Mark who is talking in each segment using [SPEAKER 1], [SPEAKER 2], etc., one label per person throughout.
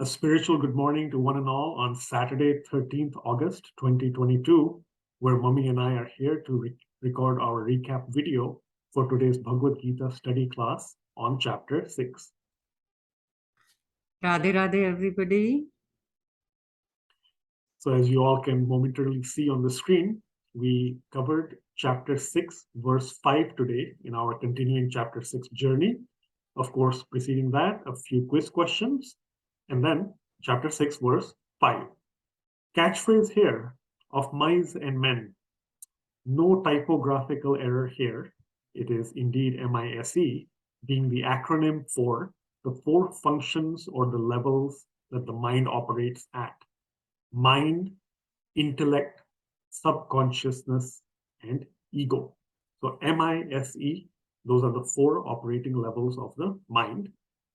[SPEAKER 1] A spiritual good morning to one and all on Saturday, 13th August 2022, where Mummy and I are here to record our recap video for today's Bhagavad Gita study class on chapter 6.
[SPEAKER 2] Radhe Radhe, everybody.
[SPEAKER 1] So as you all can momentarily see on the screen, we covered chapter 6, verse 5 today in our continuing chapter 6 journey. Of course, preceding that, a few quiz questions, and then chapter 6, verse 5. Catchphrase here of mice and men. No typographical error here. It is indeed MISE, being the acronym for the four functions or the levels that the mind operates at. Mind, intellect, subconsciousness, and ego. So MISE, those are the four operating levels of the mind.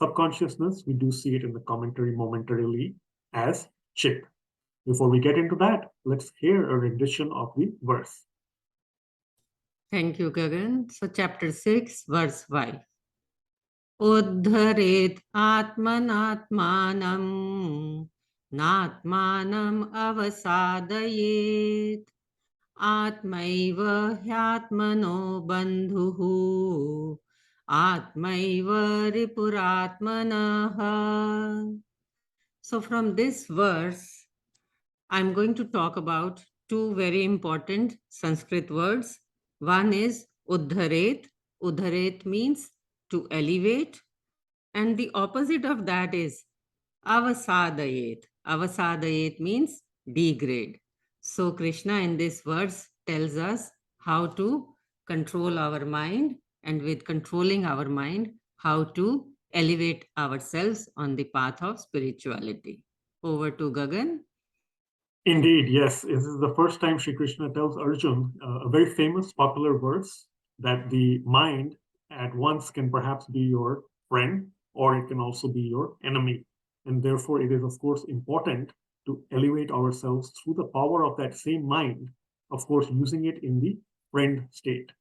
[SPEAKER 1] Subconsciousness, we do see it in the commentary momentarily as chit. Before we get into that, let's hear a rendition of the verse.
[SPEAKER 2] Thank you, Gagan. So, chapter 6, verse 5. Uddharet atmanatmanam natmanam avasadayet atmaiva hyatmano bandhuhu atmaiva ripuratmanaha. So, from this verse, I'm going to talk about two very important Sanskrit words. One is Uddharet. Uddharet means to elevate. And the opposite of that is Avasadayet. Avasadayet means degrade. So Krishna in this verse tells us how to control our mind, and with controlling our mind, how to elevate ourselves on the path of spirituality. Over to Gagan.
[SPEAKER 1] Indeed, yes. This is the first time Sri Krishna tells Arjun a very famous, popular verse that the mind at once can perhaps be your friend or it can also be your enemy. And therefore, it is, of course, important to elevate ourselves through the power of that same mind, of course, using it in the friend state.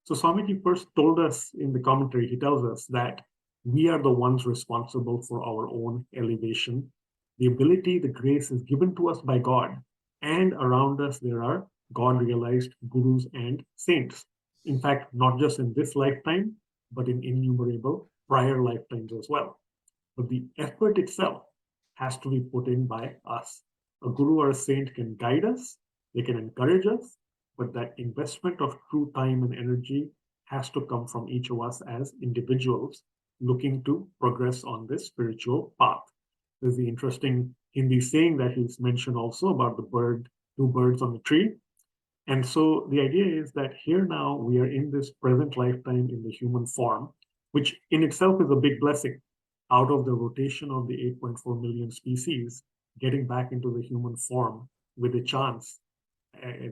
[SPEAKER 1] So Swamiji first told us in the commentary, he tells us that we are the ones responsible for our own elevation. The ability, the grace is given to us by God, and around us there are God-realized gurus and saints. In fact, not just in this lifetime, but in innumerable prior lifetimes as well. But the effort itself has to be put in by us. A guru or a saint can guide us, they can encourage us, but that investment of true time and energy has to come from each of us as individuals looking to progress on this spiritual path. There's the interesting Hindi saying that he's mentioned also about the bird, two birds on the tree. And so the idea is that here now we are in this present lifetime in the human form, which in itself is a big blessing. Out of the rotation of the 8.4 million species, getting back into the human form with a chance,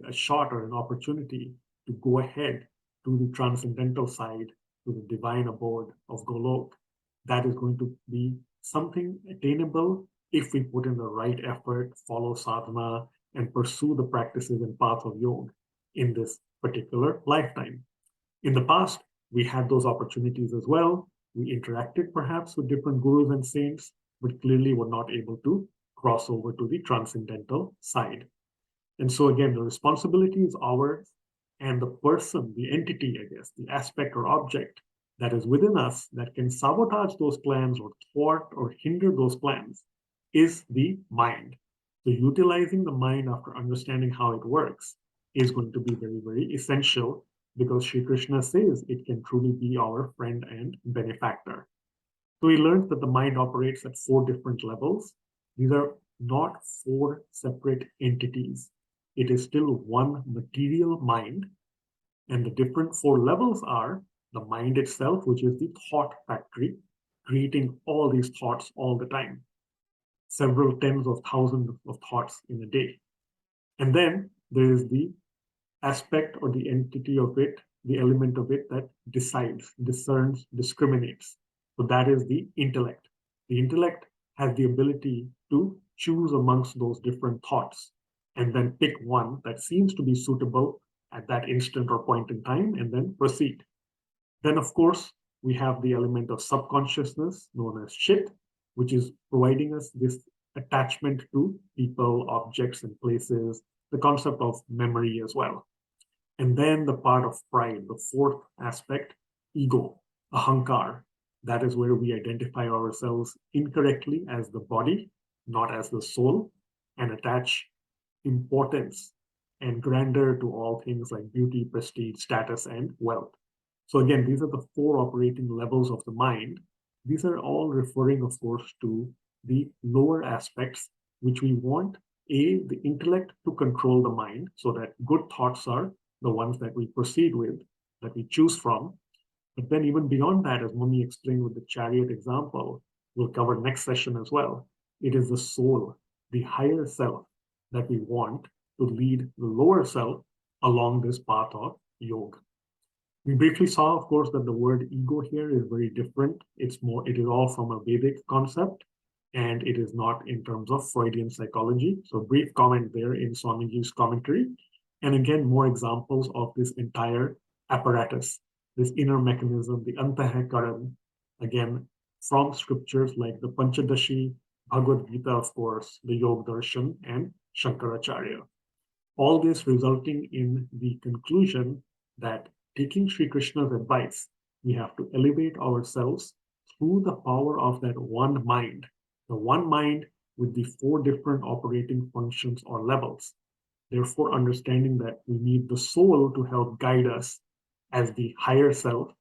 [SPEAKER 1] a shot or an opportunity to go ahead to the transcendental side, to the divine abode of Golok, that is going to be something attainable if we put in the right effort, follow sadhana, and pursue the practices and path of yoga in this particular lifetime. In the past, we had those opportunities as well. We interacted perhaps with different gurus and saints, but clearly were not able to cross over to the transcendental side. And so again, the responsibility is ours, and the person, the entity, I guess, the aspect or object that is within us that can sabotage those plans or thwart or hinder those plans is the mind. So utilizing the mind after understanding how it works is going to be very, very essential, because Sri Krishna says it can truly be our friend and benefactor. So we learned that the mind operates at four different levels. These are not four separate entities. It is still one material mind. And the different four levels are the mind itself, which is the thought factory, creating all these thoughts all the time, several tens of thousands of thoughts in a day. And then there is the aspect or the entity of it, the element of it that decides, discerns, discriminates. So that is the intellect. The intellect has the ability to choose amongst those different thoughts and then pick one that seems to be suitable at that instant or point in time and then proceed. Then, of course, we have the element of subconsciousness known as chit, which is providing us this attachment to people, objects, and places, the concept of memory as well. And then the part of pride, the fourth aspect, ego, ahankar. That is where we identify ourselves incorrectly as the body, not as the soul, and attach importance and grandeur to all things like beauty, prestige, status, and wealth. So again, these are the four operating levels of the mind. These are all referring, of course, to the lower aspects, which we want the intellect to control the mind so that good thoughts are the ones that we proceed with, that we choose from. But then even beyond that, as Mummy explained with the chariot example, we'll cover next session as well. It is the soul, the higher self, that we want to lead the lower self along this path of yoga. We briefly saw, of course, that the word ego here is very different. It is all from a Vedic concept, and it is not in terms of Freudian psychology. So brief comment there in Swamiji's commentary. And again, more examples of this entire apparatus, this inner mechanism, the antahakaran, again, from scriptures like the Panchadashi, Bhagavad Gita, of course, the Yoga Darshan, and Shankaracharya. All this resulting in the conclusion that taking Sri Krishna's advice, we have to elevate ourselves through the power of that one mind, the one mind with the four different operating functions or levels. Therefore, understanding that we need the soul to help guide us as the higher self,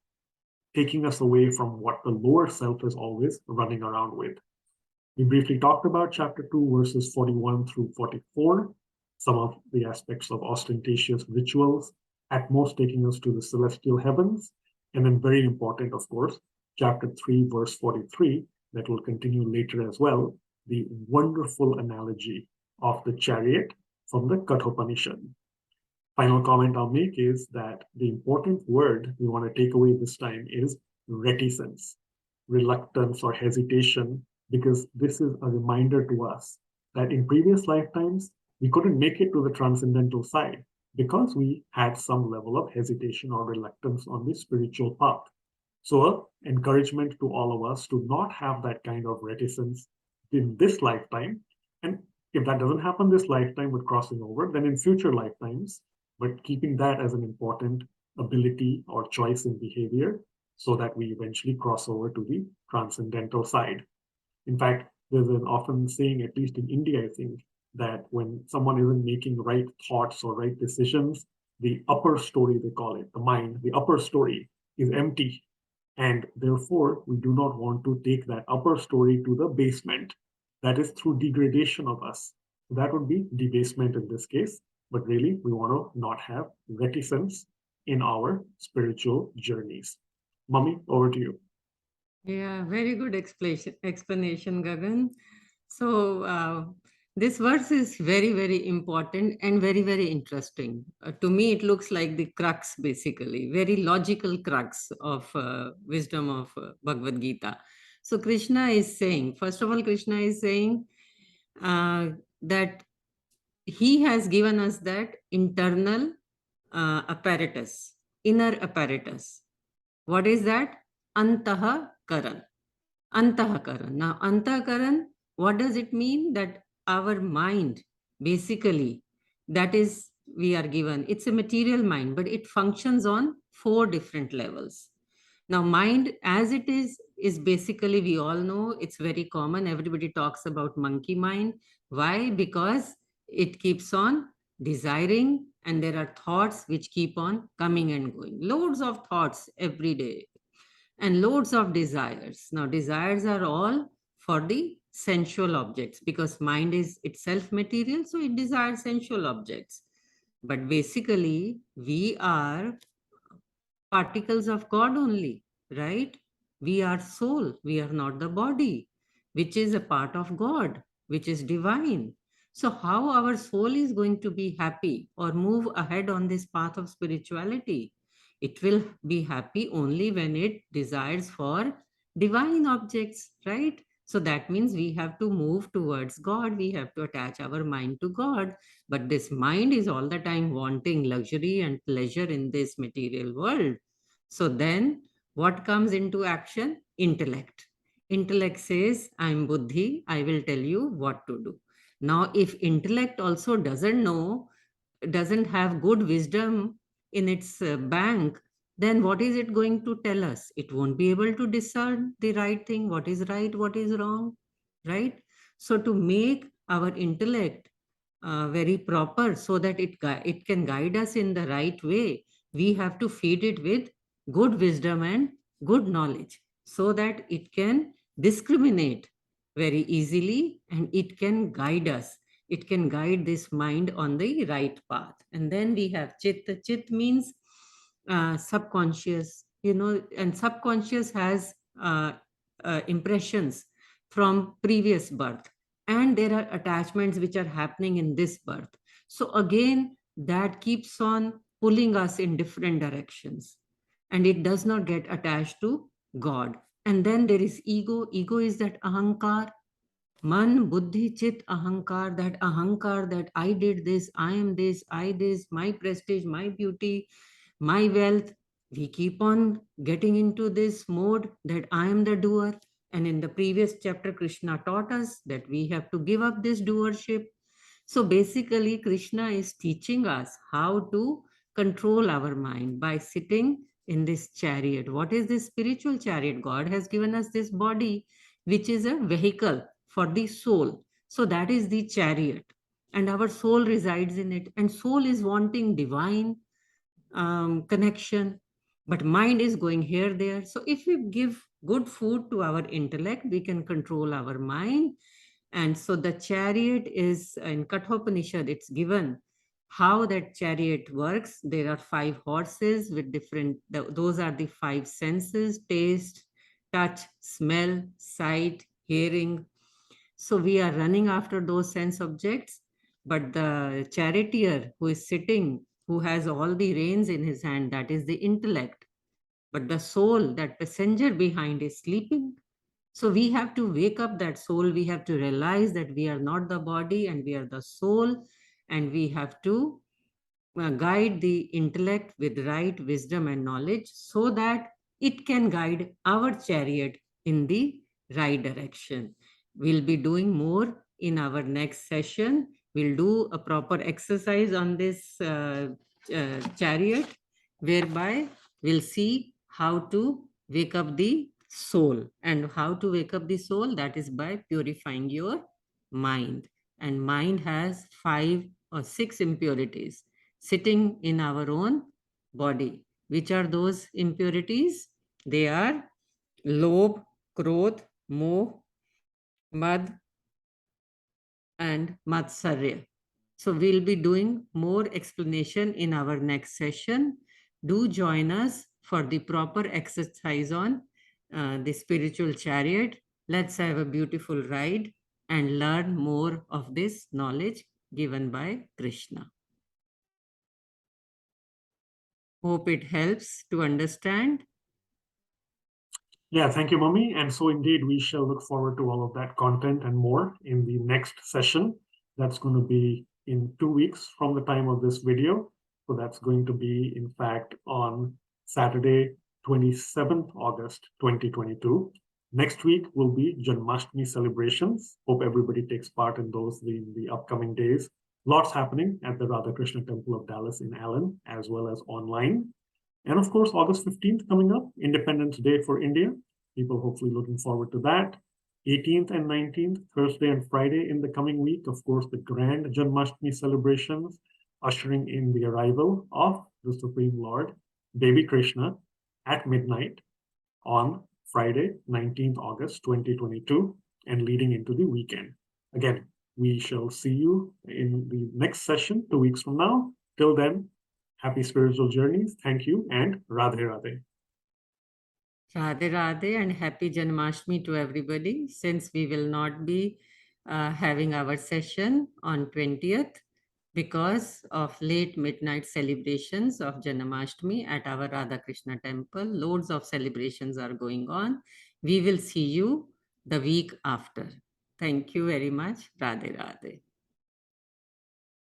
[SPEAKER 1] taking us away from what the lower self is always running around with. We briefly talked about chapter 2, verses 41 through 44, some of the aspects of ostentatious rituals, at most taking us to the celestial heavens, and then very important, of course, chapter 3, verse 43, that will continue later as well, the wonderful analogy of the chariot from the Kathopanishad. Final comment I'll make is that the important word we want to take away this time is reticence, reluctance or hesitation, because this is a reminder to us that in previous lifetimes, we couldn't make it to the transcendental side because we had some level of hesitation or reluctance on the spiritual path. So, encouragement to all of us to not have that kind of reticence in this lifetime. And if that doesn't happen this lifetime with crossing over, then in future lifetimes, but keeping that as an important ability or choice in behavior so that we eventually cross over to the transcendental side. In fact, there's an often saying, at least in India, I think, that when someone isn't making right thoughts or right decisions, the upper story, they call it, the mind, the upper story is empty. And therefore, we do not want to take that upper story to the basement. That is through degradation of us. That would be debasement in this case. But really, we want to not have reticence in our spiritual journeys. Mummy, over to you.
[SPEAKER 2] Yeah, very good explanation, Gagan. So this verse is very, very important and very, very interesting. To me, it looks like the crux, basically, very logical crux of wisdom of Bhagavad Gita. So Krishna is saying, first of all, Krishna is saying that he has given us that internal apparatus, inner apparatus. What is that? Antahakaran. Antahakaran. Now, Antahakaran, what does it mean? That our mind, basically, that is, we are given, it's a material mind, but it functions on four different levels. Now, mind as it is basically, we all know, it's very common. Everybody talks about monkey mind. Why? Because it keeps on desiring, and there are thoughts which keep on coming and going. Loads of thoughts every day and loads of desires. Now, desires are all for the sensual objects because mind is itself material, so it desires sensual objects. But basically, we are particles of God only, right? We are soul, we are not the body, which is a part of God, which is divine. So, how our soul is going to be happy or move ahead on this path of spirituality? It will be happy only when it desires for divine objects, right? So that means we have to move towards God. We have to attach our mind to God. But this mind is all the time wanting luxury and pleasure in this material world. So then what comes into action? Intellect. Intellect says, I'm Buddhi, I will tell you what to do. Now, if intellect also doesn't know, doesn't have good wisdom in its bank, then what is it going to tell us? It won't be able to discern the right thing, what is right, what is wrong, right? So to make our intellect very proper so that it can guide us in the right way, we have to feed it with good wisdom and good knowledge so that it can discriminate very easily and it can guide us. It can guide this mind on the right path. And then we have chit. Chit means subconscious, and subconscious has impressions from previous birth, and there are attachments which are happening in this birth. So again, that keeps on pulling us in different directions, and it does not get attached to God. And then there is ego. Ego is that ahankar, man, buddhi, chit, ahankar, that I did this, I am this, I this, my prestige, my beauty, my wealth. We keep on getting into this mode that I am the doer. And in the previous chapter, Krishna taught us that we have to give up this doership. So basically, Krishna is teaching us how to control our mind by sitting in this chariot. What is this spiritual chariot? God has given us this body, which is a vehicle for the soul. So that is the chariot. And our soul resides in it. And soul is wanting divine connection, but mind is going here, there. So if we give good food to our intellect, we can control our mind. And so the chariot is in Kathopanishad, it's given how that chariot works. There are 5 horses with different, those are the 5 senses: taste, touch, smell, sight, hearing. So we are running after those sense objects, but the charioteer who is sitting, who has all the reins in his hand, that is the intellect. But the soul, that passenger behind, is sleeping. So we have to wake up that soul. We have to realize that we are not the body and we are the soul, and we have to guide the intellect with right wisdom and knowledge so that it can guide our chariot in the right direction. We'll be doing more in our next session. We'll do a proper exercise on this chariot, whereby we'll see how to wake up the soul. And how to wake up the soul, that is by purifying your mind. And mind has 5 or 6 impurities sitting in our own body. Which are those impurities? They are Lobh, Krodh, Moh, Mad, and Matsarya. So we'll be doing more explanation in our next session. Do join us for the proper exercise on the spiritual chariot. Let's have a beautiful ride and learn more of this knowledge given by Krishna. Hope it helps to understand.
[SPEAKER 1] Yeah, thank you, Mummy. And so indeed, we shall look forward to all of that content and more in the next session. That's going to be in 2 weeks from the time of this video. So that's going to be, in fact, on Saturday, 27th August, 2022. Next week will be Janmashtami celebrations. Hope everybody takes part in those in the upcoming days. Lots happening at the Radha Krishna Temple of Dallas in Allen, as well as online. And of course, August 15th coming up, Independence Day for India. People hopefully looking forward to that. 18th and 19th, Thursday and Friday in the coming week, of course, the grand Janmashtami celebrations, ushering in the arrival of the Supreme Lord, Baby Krishna, at midnight on Friday, 19th August, 2022, and leading into the weekend. Again, we shall see you in the next session 2 weeks from now. Till then, happy spiritual journeys. Thank you, and Radhe Radhe.
[SPEAKER 2] Radhe Radhe, and happy Janmashtami to everybody. Since we will not be having our session on 20th because of late midnight celebrations of Janmashtami at our Radha Krishna temple, loads of celebrations are going on. We will see you the week after. Thank you very much. Radhe Radhe.